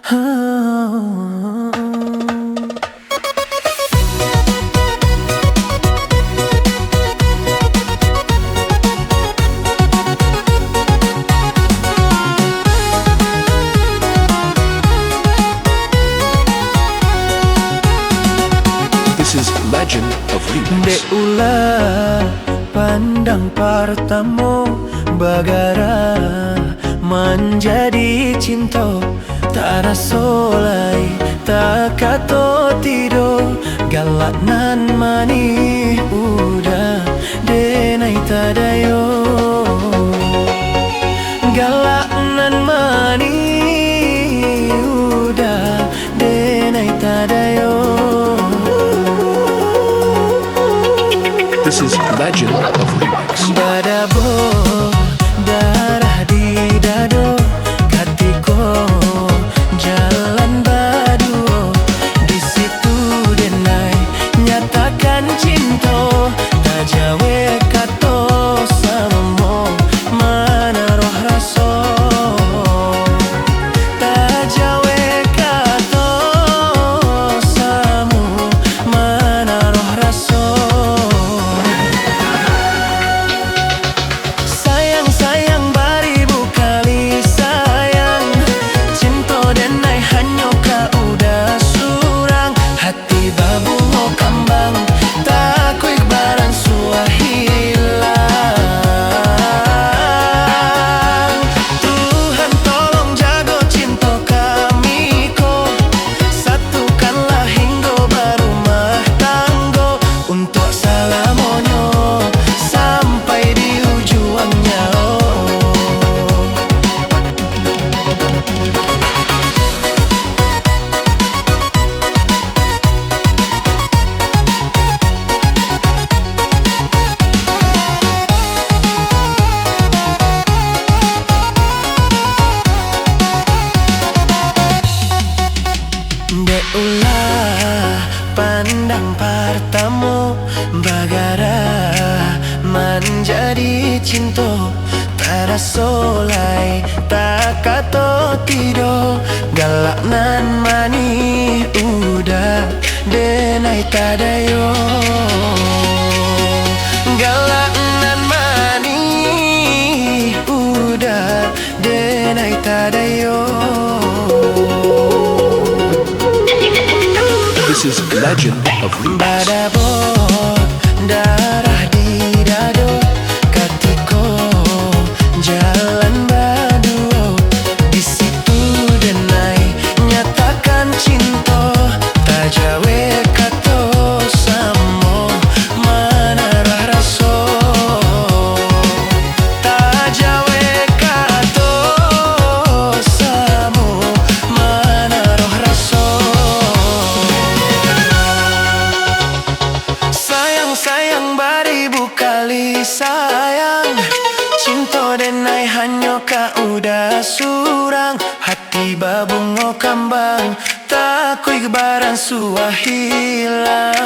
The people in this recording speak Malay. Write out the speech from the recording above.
This is Legend of Remix. Dek ulah pandang pertama bagara menjadi cinta, tak rasa lai tak kato tidur galak nan mani udah denai tadayo galak nan mani udah denai tadayo. This is Legend of Remix. Badabo darah di dado katiko jalan badu di situ denai nyatakan cinta tak jawe kato sama mana roh raso tak jawe kato sama mana roh raso. Sayang baribu kali sayang cinta denai hanya kau udah surang hati babu mau kambang tak kuik barang suah hilang. Tuhan tolong jaga cinta kami ko satukanlah hingga berumah tangga untuk salamonyo sampai di ujungnya. Dek ulah pandang pertama bagara menjadi cinta, tak rasa lai tak kato tidur galak nan mani udah denai tadayo galak nan mani udah denai tadayo. This is Legend of Remix. Badabo darah di dado katiko jalan badu di situ denai nyatakan cinta tak jawe kato samo mana roh raso tak jawe kato samo mana roh raso. Sayang baribu kali sayang cinta denai hanya kau udah surang hati babungo kambang tak kuik barang suah hilang.